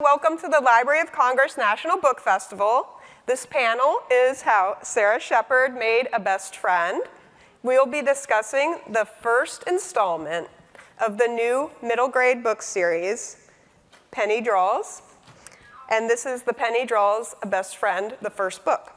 Welcome to the Library of Congress National Book Festival. This panel is how Sara Shepard made a best friend. We'll be discussing the first installment of the new middle grade book series, Penny Draws. And this is the Penny Draws a Best Friend, the first book.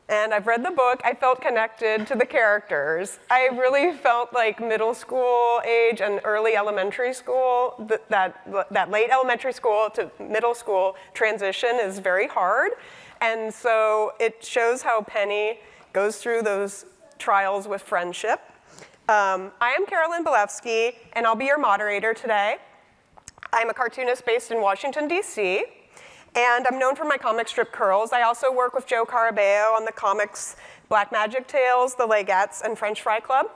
And I've read the book. I felt connected to the characters. I really felt like middle school age and early elementary school, that late elementary school to middle school transition is very hard. And so it shows how Penny goes through those trials with friendship. I am Carolyn Belefski, and I'll be your moderator today. I'm a cartoonist based in Washington, D.C., and I'm known for my comic strip curls. I also work with Joe Carabeo on the comics Black Magic Tales, The Legettes, and French Fry Club.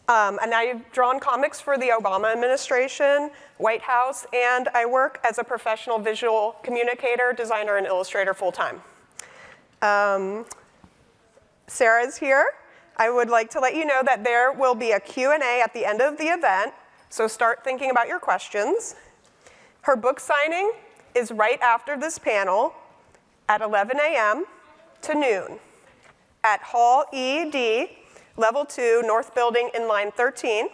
And I've drawn comics for the Obama administration, White House, and I work as a professional visual communicator, designer, and illustrator full-time. Sarah's here. I would like to let you know that there will be a Q&A at the end of the event, so start thinking about your questions. Her book signing is right after this panel at 11 a.m. to noon at Hall ED, Level 2, North Building in line 13.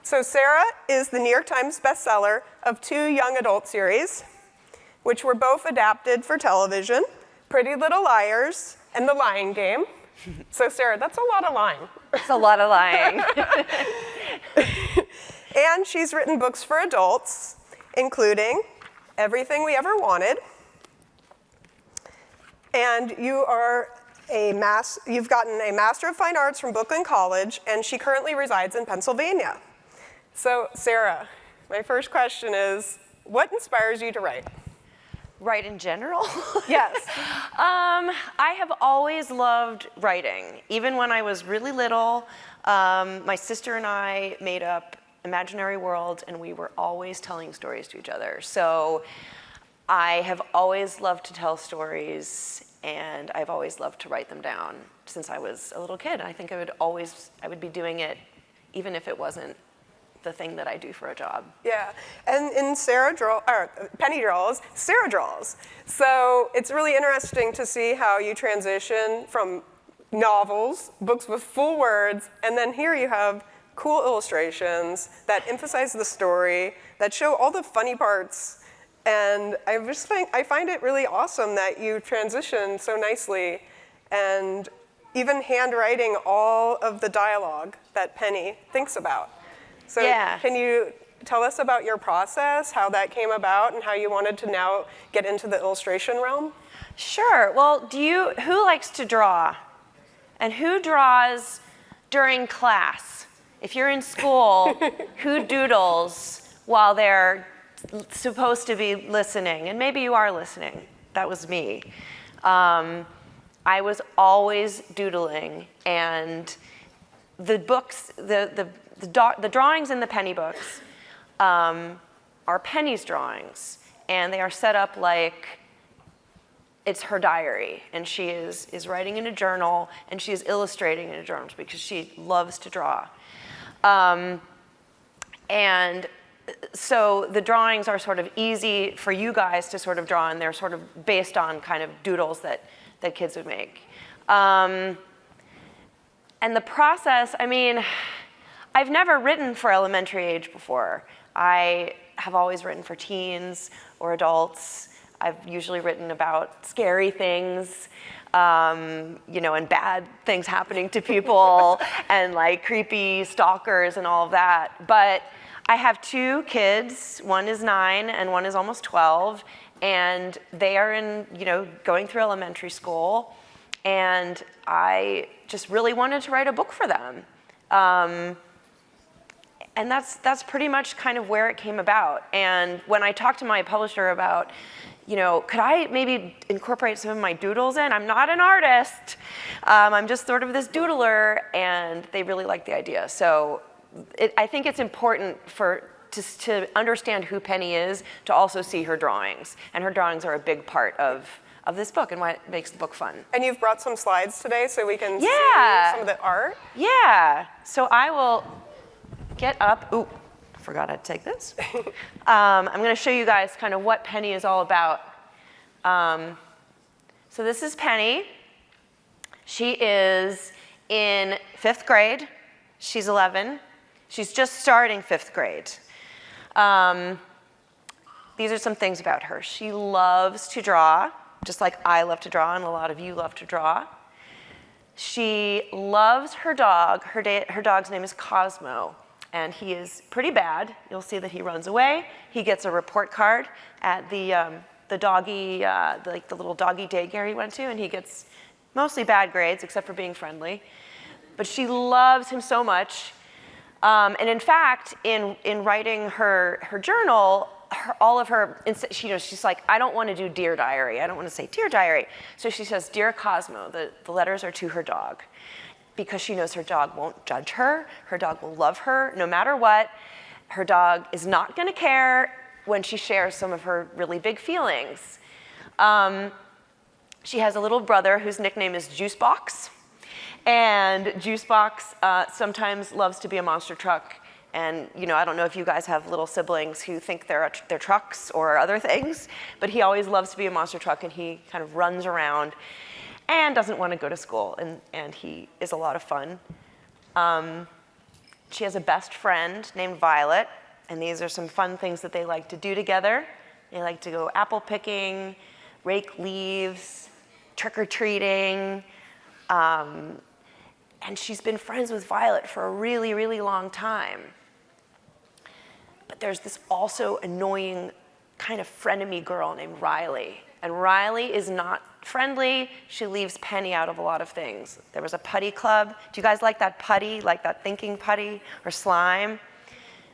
So Sara is the New York Times bestseller of 2 young adult series, which were both adapted for television, Pretty Little Liars and The Lying Game. So Sara, that's a lot of lying. It's a lot of lying. And she's written books for adults, including Everything We Ever Wanted. And you've gotten a Master of Fine Arts from Brooklyn College, and she currently resides in Pennsylvania. So Sara, my first question is, what inspires you to write? Write in general? Yes. I have always loved writing. Even when I was really little, my sister and I made up imaginary world, and we were always telling stories to each other. So I have always loved to tell stories, and I've always loved to write them down since I was a little kid. I think I would be doing it even if it wasn't the thing that I do for a job. Yeah, and in Penny Draws, Sara draws. So it's really interesting to see how you transition from novels, books with full words, and then here you have cool illustrations that emphasize the story, that show all the funny parts. And I find it really awesome that you transition so nicely and even handwriting all of the dialogue that Penny thinks about. So yeah. Can you tell us about your process, how that came about, and how you wanted to now get into the illustration realm? Sure. Well, who likes to draw? And who draws during class? If you're in school, who doodles while they're supposed to be listening? And maybe you are listening. That was me. I was always doodling, and the books, the drawings in the Penny books are Penny's drawings, and they are set up like it's her diary, and she is writing in a journal, and she is illustrating in a journal because she loves to draw. And so the drawings are sort of easy for you guys to sort of draw, and they're sort of based on kind of doodles that kids would make. And the process, I mean, I've never written for elementary age before. I have always written for teens or adults. I've usually written about scary things, and bad things happening to people and like creepy stalkers and all of that. But I have 2 kids, one is 9 and one is almost 12, and they are going through elementary school, and I just really wanted to write a book for them. And that's pretty much kind of where it came about. And when I talked to my publisher about, could I maybe incorporate some of my doodles in? I'm not an artist. I'm just sort of this doodler, and they really liked the idea. So I think it's important to understand who Penny is, to also see her drawings. And her drawings are a big part of this book and why it makes the book fun. And you've brought some slides today so we can see some of the art? Yeah. So I will get up. Ooh. forgot how to take this. I'm going to show you guys kind of what Penny is all about. So this is Penny. She is in 5th grade. She's 11. She's just starting 5th grade. These are some things about her. She loves to draw, just like I love to draw and a lot of you love to draw. She loves her dog. Her dog's name is Cosmo, and he is pretty bad. You'll see that he runs away. He gets a report card at the doggy, like the little doggy daycare he went to, and he gets mostly bad grades, except for being friendly. But she loves him so much. And in fact, in writing her journal, she's like, I don't want to do Dear Diary. I don't want to say Dear Diary. So she says, Dear Cosmo. The letters are to her dog, because she knows her dog won't judge her. Her dog will love her no matter what. Her dog is not going to care when she shares some of her really big feelings. She has a little brother whose nickname is Juicebox. And Juicebox sometimes loves to be a monster truck. And I don't know if you guys have little siblings who think they're trucks or other things, but he always loves to be a monster truck, and he kind of runs around and doesn't want to go to school, and he is a lot of fun. She has a best friend named Violet, and these are some fun things that they like to do together. They like to go apple picking, rake leaves, trick-or-treating, and she's been friends with Violet for a really, really long time. But there's this also annoying kind of frenemy girl named Riley. And Riley is not friendly. She leaves Penny out of a lot of things. There was a putty club. Do you guys like that putty, like that thinking putty or slime?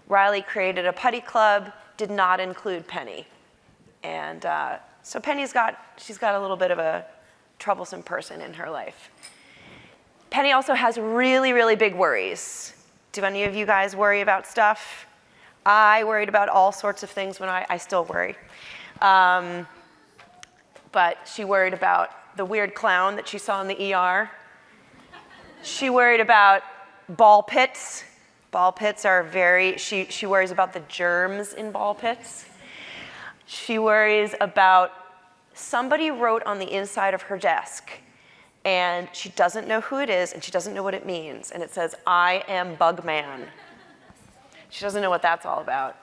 Riley created a putty club, did not include Penny. And so she's got a little bit of a troublesome person in her life. Penny also has really, really big worries. Do any of you guys worry about stuff? I worried about all sorts of things when I still worry. But she worried about the weird clown that she saw in the ER. She worried about ball pits. Ball pits are she worries about the germs in ball pits. She worries about somebody wrote on the inside of her desk, and she doesn't know who it is, and she doesn't know what it means. And it says, I am Bugman. She doesn't know what that's all about.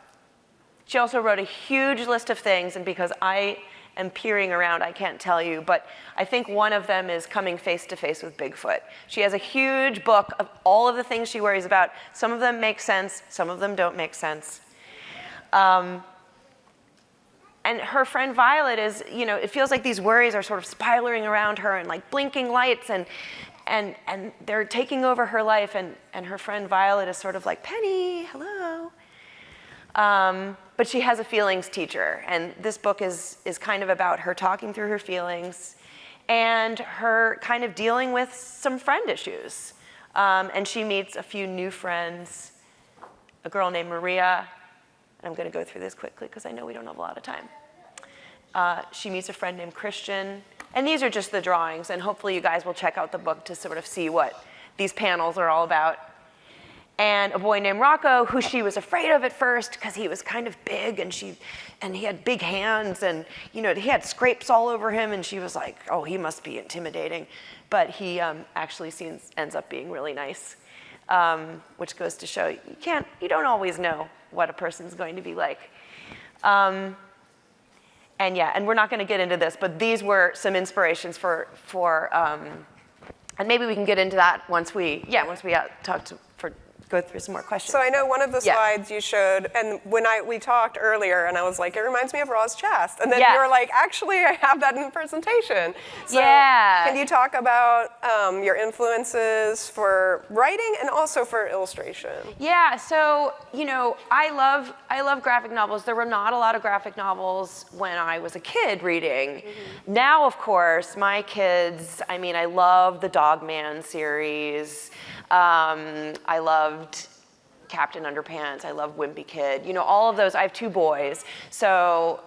She also wrote a huge list of things, and because I am peering around, I can't tell you, but I think one of them is coming face to face with Bigfoot. She has a huge book of all of the things she worries about. Some of them make sense, some of them don't make sense. And her friend Violet is, it feels like these worries are sort of spiraling around her and like blinking lights, and they're taking over her life, and her friend Violet is sort of like, Penny, hello. But she has a feelings teacher, and this book is kind of about her talking through her feelings and her kind of dealing with some friend issues. And she meets a few new friends, a girl named Maria. I'm going to go through this quickly because I know we don't have a lot of time. She meets a friend named Christian. And these are just the drawings, and hopefully you guys will check out the book to sort of see what these panels are all about. And a boy named Rocco, who she was afraid of at first because he was kind of big, and he had big hands, and he had scrapes all over him, and she was like, oh, he must be intimidating. But he actually ends up being really nice, which goes to show you don't always know what a person's going to be like. And we're not going to get into this, but these were some inspirations for and maybe we can get into that once we go through some more questions. So I know one of the slides you showed, and when we talked earlier, and I was like, it reminds me of Roz Chast, and then you were like, actually, I have that in the presentation. So can you talk about your influences for writing and also for illustration? Yeah, so I love graphic novels. There were not a lot of graphic novels when I was a kid reading. Mm-hmm. Now, of course, my kids, I love the Dog Man series. I loved Captain Underpants. I love Wimpy Kid. All of those. I have 2 boys. So,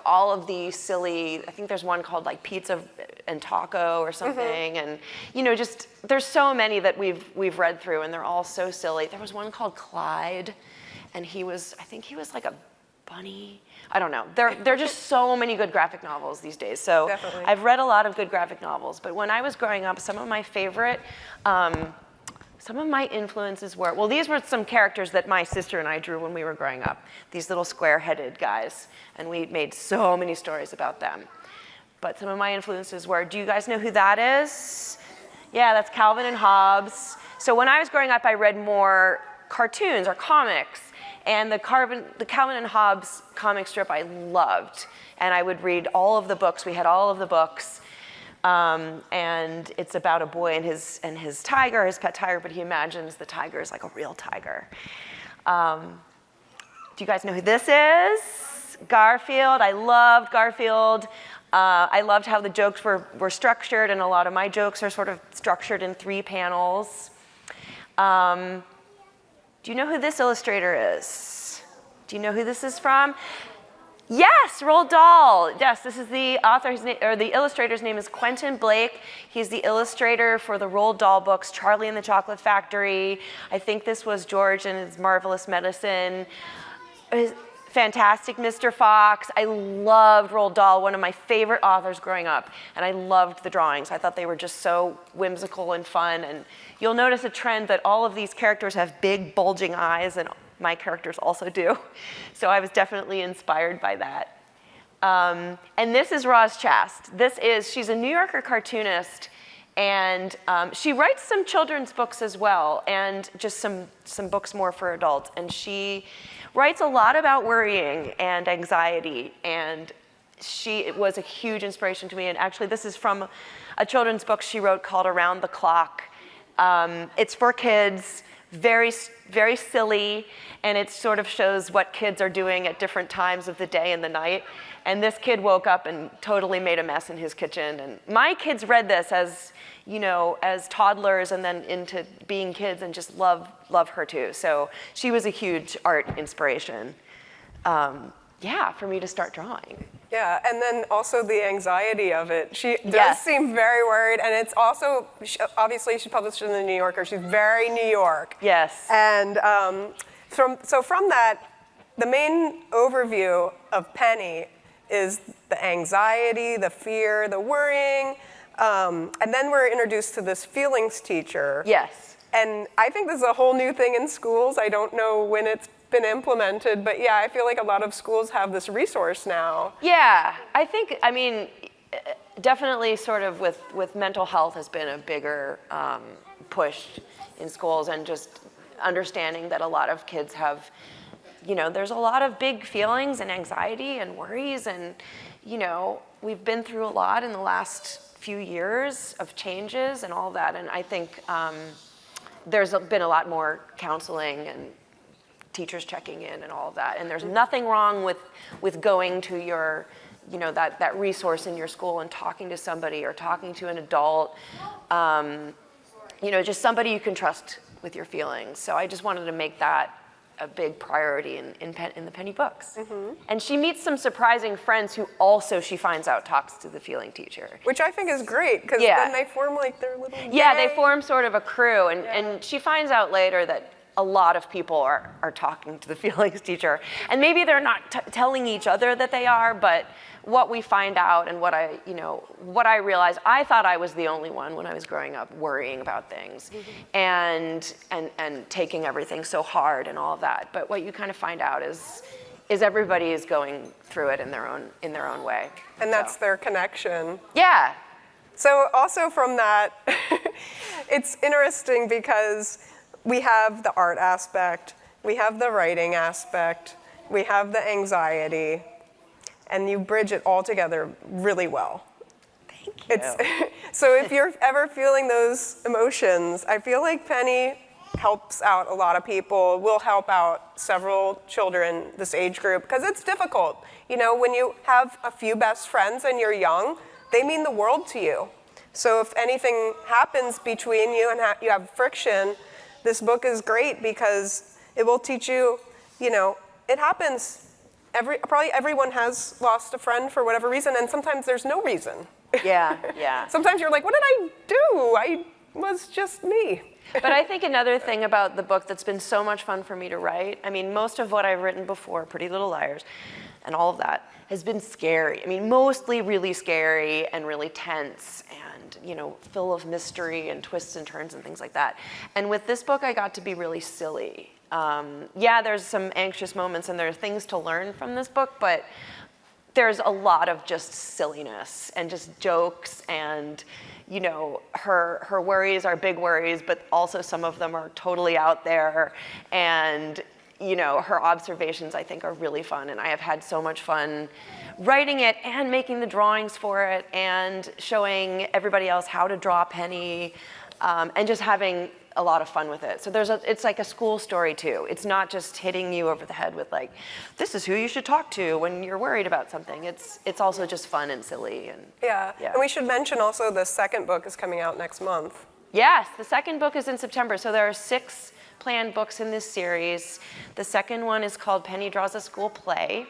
all of these silly, I think there's one called like Pizza and Taco or something. Mm-hmm. And, just, there's so many that we've read through, and they're all so silly. There was one called Clyde. and I think he was like a bunny. I don't know. There are just so many good graphic novels these days. So Definitely. I've read a lot of good graphic novels. But when I was growing up, some of my influences were, well, these were some characters that my sister and I drew when we were growing up. These little square-headed guys. And we made so many stories about them. But some of my influences were, do you guys know who that is? Yeah, that's Calvin and Hobbes. So when I was growing up, I read more cartoons or comics. And the Calvin and Hobbes comic strip I loved. And I would read all of the books. We had all of the books. And it's about a boy and his tiger, his pet tiger, but he imagines the tiger is like a real tiger. Do you guys know who this is? Garfield. I loved Garfield. I loved how the jokes were structured, and a lot of my jokes are sort of structured in 3 panels. Do you know who this illustrator is? Do you know who this is from? Yes, Roald Dahl. Yes, this is the author, the illustrator's name is Quentin Blake. He's the illustrator for the Roald Dahl books, Charlie and the Chocolate Factory. I think this was George and His Marvelous Medicine. Fantastic Mr. Fox. I loved Roald Dahl, one of my favorite authors growing up, and I loved the drawings. I thought they were just so whimsical and fun, and you'll notice a trend that all of these characters have big, bulging eyes, and my characters also do. So I was definitely inspired by that. And this is Roz Chast. She's a New Yorker cartoonist, and she writes some children's books as well, and just some books more for adults. And she writes a lot about worrying and anxiety, and it was a huge inspiration to me. And actually, this is from a children's book she wrote called Around the Clock. It's for kids, very, very silly, and it sort of shows what kids are doing at different times of the day and the night. And this kid woke up and totally made a mess in his kitchen. And my kids read this as toddlers and then into being kids, and just love her too. So she was a huge art inspiration, for me to start drawing. Yeah, and then also the anxiety of it. She does seem very worried, and it's also, obviously she published in the New Yorker. She's very New York. Yes. And from that, the main overview of Penny is the anxiety, the fear, the worrying, and then we're introduced to this feelings teacher. Yes. And I think this is a whole new thing in schools. I don't know when it's been implemented, but yeah, I feel like a lot of schools have this resource now. Yeah, I mean, definitely sort of with mental health has been a bigger push in schools, and just understanding that a lot of kids have, there's a lot of big feelings and anxiety and worries, and, we've been through a lot in the last few years of changes and all that, and I think there's been a lot more counseling and teachers checking in and all of that. And there's nothing wrong with going to your, that resource in your school and talking to somebody or talking to an adult, just somebody you can trust with your feelings. So I just wanted to make that a big priority in the Penny books. Mm-hmm. And she meets some surprising friends who also, she finds out, talks to the feeling teacher. Which I think is great, because then they form like their little gang. Yeah, they form sort of a crew, and she finds out later that a lot of people are talking to the feelings teacher. And maybe they're not telling each other that they are, but what we find out and what I realized, I thought I was the only one when I was growing up worrying about things, mm-hmm. and taking everything so hard and all of that. But what you kind of find out is everybody is going through it in their own way. And that's their connection. Yeah. So also from that, it's interesting because we have the art aspect, we have the writing aspect, we have the anxiety, and you bridge it all together really well. Thank you. So if you're ever feeling those emotions, I feel like Penny helps out a lot of people, will help out several children this age group, because it's difficult. When you have a few best friends and you're young, they mean the world to you. So if anything happens between you and you have friction, this book is great because it will teach you, it happens. Probably everyone has lost a friend for whatever reason, and sometimes there's no reason. Yeah, yeah. Sometimes you're like, what did I do? I was just me. But I think another thing about the book that's been so much fun for me to write, I mean, most of what I've written before, Pretty Little Liars, and all of that, has been scary. I mean, mostly really scary and really tense and, you know, full of mystery and twists and turns and things like that. And with this book, I got to be really silly. Yeah, there's some anxious moments and there are things to learn from this book, but there's a lot of just silliness and just jokes and, you know, her worries are big worries, but also some of them are totally out there. And, you know, her observations, I think, are really fun. And I have had so much fun writing it and making the drawings for it and showing everybody else how to draw Penny and just having a lot of fun with it. So it's like a school story too. It's not just hitting you over the head with like, this is who you should talk to when you're worried about something. It's also just fun and silly. And yeah, and we should mention also the second book is coming out next month. Yes, the second book is in September. So there are 6 planned books in this series. The second one is called Penny Draws a School Play.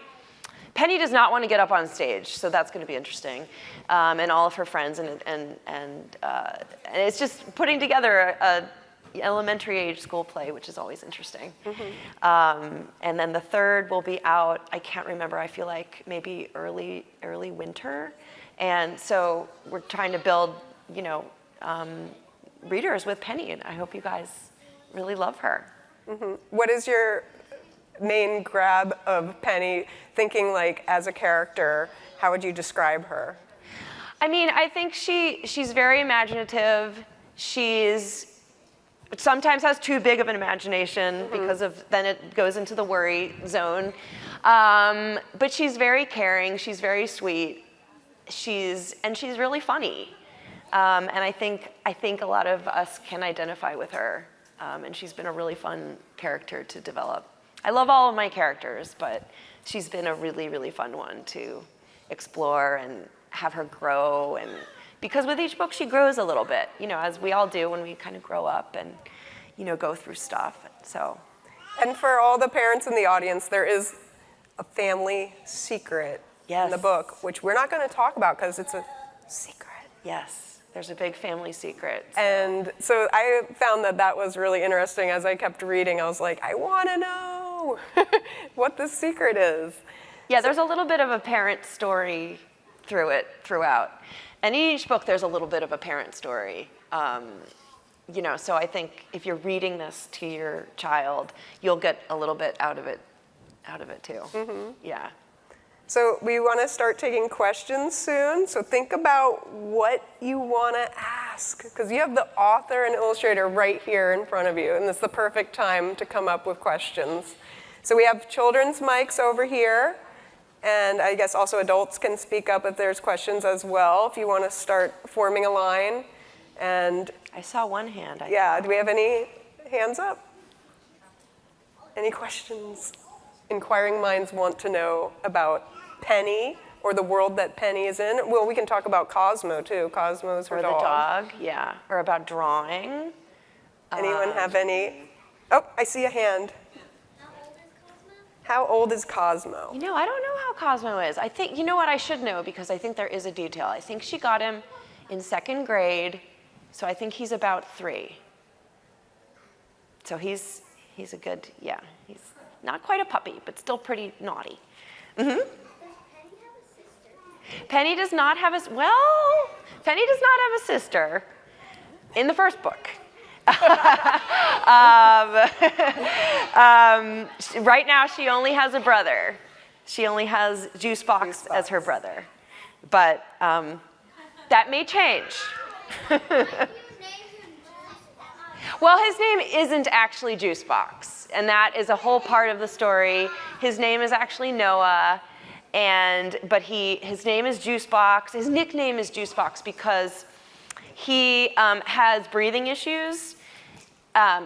Penny does not want to get up on stage, so that's going to be interesting. And all of her friends, and it's just putting together a elementary age school play, which is always interesting. And then the third will be out, I can't remember, I feel like maybe early winter. And so we're trying to build, you know, readers with Penny, and I hope you guys really love her. What is your main grab of Penny, thinking like as a character? How would you describe her? I mean, I think she's very imaginative. She's sometimes has too big of an imagination because of then it goes into the worry zone. But she's very caring. She's very sweet. She's really funny. And I think a lot of us can identify with her. And she's been a really fun character to develop. I love all of my characters, but she's been a really, really fun one to explore and have her grow. And because with each book, she grows a little bit, you know, as we all do when we kind of grow up and, you know, go through stuff. So. And for all the parents in the audience, there is a family secret in the book, which we're not going to talk about because it's a secret. Yes. There's a big family secret. So. And so I found that was really interesting. As I kept reading, I was like, I want to know what the secret is. Yeah, there's a little bit of a parent story throughout. And in each book, there's a little bit of a parent story. You know, so I think if you're reading this to your child, you'll get a little bit out of it too. Yeah. So we want to start taking questions soon. So think about what you want to ask, because you have the author and illustrator right here in front of you, and it's the perfect time to come up with questions. So we have children's mics over here, and I guess also adults can speak up if there's questions as well, if you want to start forming a line. And I saw one hand. Do we have any hands up? Any questions? Inquiring minds want to know about Penny or the world that Penny is in. Well, we can talk about Cosmo too. Cosmo's her dog. Or the dog, yeah. Or about drawing. Anyone have any? Oh, I see a hand. How old is Cosmo? You know, I don't know how Cosmo is. I think, you know what, I should know because I think there is a detail. I think she got him in 2nd grade, so I think he's about 3. So he's a good, yeah. He's not quite a puppy, but still pretty naughty. Penny does not have a, well, Penny does not have a sister in the first book. Right now, she only has a brother. She only has Juicebox as her brother. But that may change. Well, his name isn't actually Juicebox, and that is a whole part of the story. His name is actually Noah. But his name is Juicebox. His nickname is Juicebox because he has breathing issues.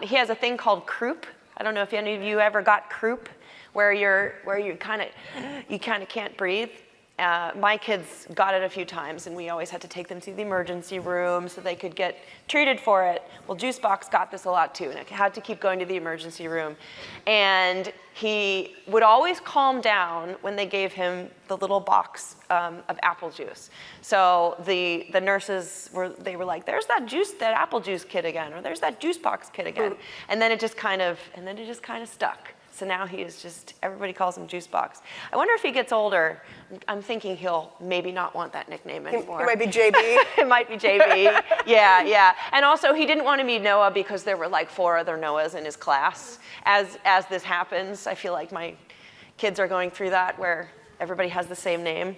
He has a thing called croup. I don't know if any of you ever got croup, where you kind of can't breathe. My kids got it a few times, and we always had to take them to the emergency room so they could get treated for it. Well, Juicebox got this a lot too, and it had to keep going to the emergency room. And he would always calm down when they gave him the little box of apple juice. So the nurses were like, "There's that apple juice kid again," or "There's that Juicebox kid again," and then it just kind of stuck. So now he is just, everybody calls him Juicebox. I wonder if he gets older, I'm thinking he'll maybe not want that nickname anymore. He might be JB. It might be JB, yeah. And also he didn't want to be Noah because there were like 4 other Noahs in his class. As this happens, I feel like my kids are going through that where everybody has the same name.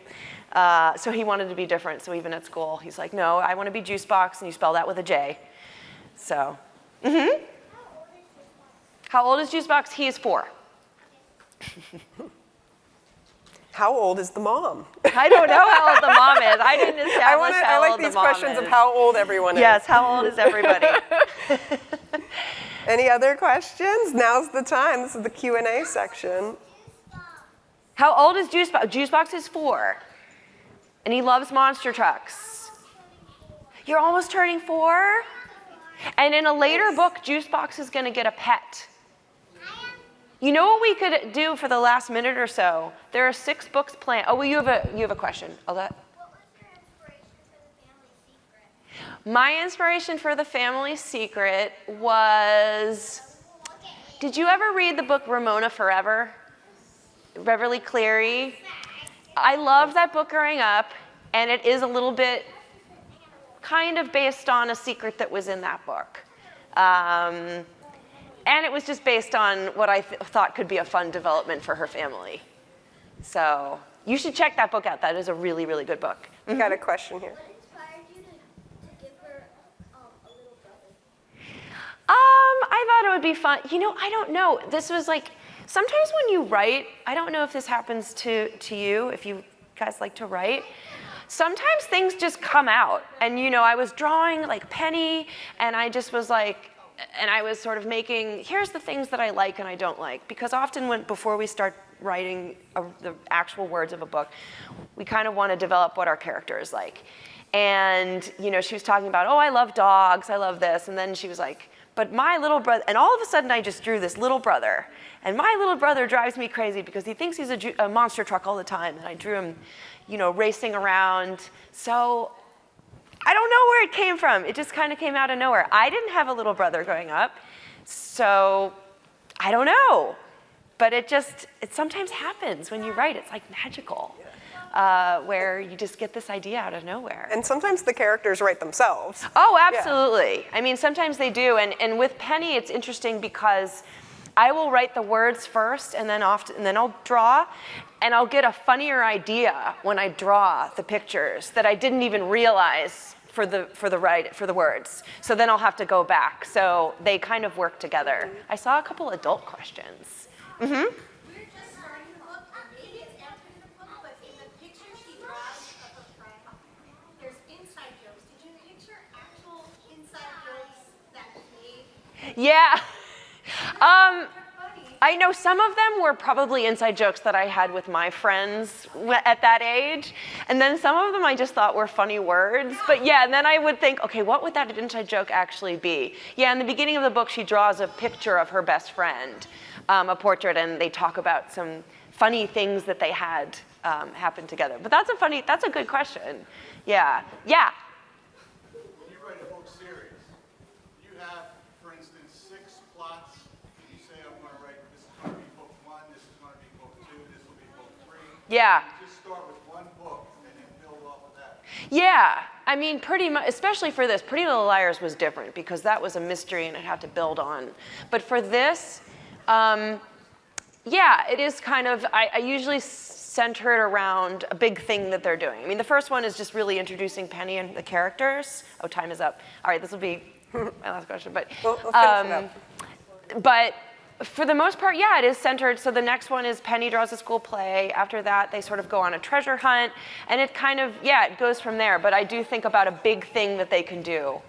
So he wanted to be different, so even at school, he's like, no, I want to be Juicebox, and you spell that with a J. So, How old is Juicebox? He is 4. How old is the mom? I don't know how old the mom is. I didn't establish how I old like the mom is. these questions of how old everyone is. Yes, how old is everybody? Any other questions? Now's the time. This is the Q&A section. How old is Juicebox? Juicebox is 4, and he loves monster trucks. You're almost turning 4? And in a later book, Juicebox is going to get a pet. You know what we could do for the last minute or so? There are 6 books planned. Oh, well, you have a question. What was your inspiration for the family secret? My inspiration for the family secret was, did you ever read the book Ramona Forever? Beverly Cleary? I loved that book growing up, and it is a little bit kind of based on a secret that was in that book. And it was just based on what I thought could be a fun development for her family. So you should check that book out. That is a really, really good book. I got a question here. What inspired you to give her a little brother? I thought it would be fun. You know, I don't know. This was like, sometimes when you write, I don't know if this happens to you, if you guys like to write, sometimes things just come out. And you know, I was drawing like Penny, and I just was like, and I was sort of making, here's the things that I like and I don't like. Because often before we start writing the actual words of a book, we kind of want to develop what our character is like. And you know, she was talking about, oh, I love dogs, I love this. And then she was like, but my little brother, and all of a sudden I just drew this little brother. And my little brother drives me crazy because he thinks he's a monster truck all the time. And I drew him, you know, racing around. So I don't know where it came from. It just kind of came out of nowhere. I didn't have a little brother growing up, so I don't know. But it sometimes happens when you write. It's like magical, where you just get this idea out of nowhere. And sometimes the characters write themselves. Oh, absolutely. Yeah. I mean, sometimes they do. And with Penny, it's interesting because I will write the words first, and then I'll draw, and I'll get a funnier idea when I draw the pictures that I didn't even realize for the words. So then I'll have to go back. So they kind of work together. I saw a couple adult questions. We're just starting the book, and maybe it's after the book, but in the picture she draws of her friend, there's inside jokes. Did you picture actual inside jokes that made? Yeah. Funny. I know some of them were probably inside jokes that I had with my friends at that age. And then some of them I just thought were funny words. But yeah, and then I would think, okay, what would that inside joke actually be? Yeah, in the beginning of the book, she draws a picture of her best friend, a portrait, and they talk about some funny things that they had happen together. But that's a good question. Yeah. Yeah. When you write a book series, you have, for instance, 6 plots. You say, I'm going to write, this is going to be book 1, this is going to be book 2, this will be book 3. Yeah. You just start with one book and then build off of that. Yeah, I mean, pretty much, especially for this, Pretty Little Liars was different because that was a mystery and it had to build on. But for this, yeah, it is kind of, I usually center it around a big thing that they're doing. I mean, the first one is just really introducing Penny and the characters. Oh, time is up. All right, this will be my last question. But, We'll finish it up. But for the most part, yeah, it is centered. So the next one is Penny draws a school play. After that, they sort of go on a treasure hunt. And it kind of, yeah, it goes from there. But I do think about a big thing that they can do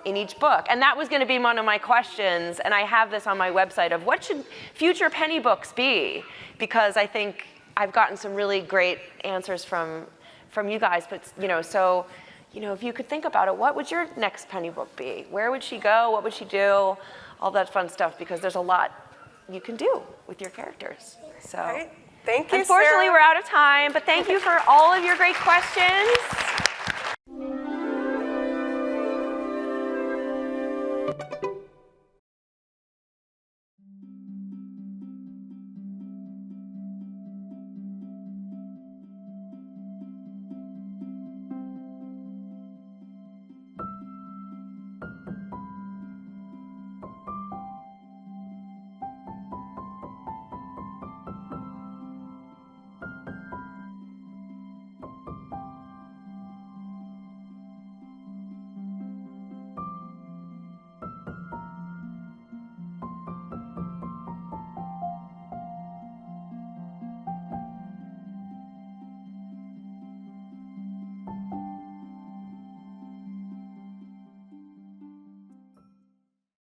in each book. And that was going to be one of my questions. And I have this on my website of what should future Penny books be? Because I think I've gotten some really great answers from you guys, but so if you could think about it, what would your next Penny book be? Where would she go? What would she do? All that fun stuff, because there's a lot you can do with your characters. So Right. Thank you, unfortunately, Sarah. we're out of time, but thank you for all of your great questions.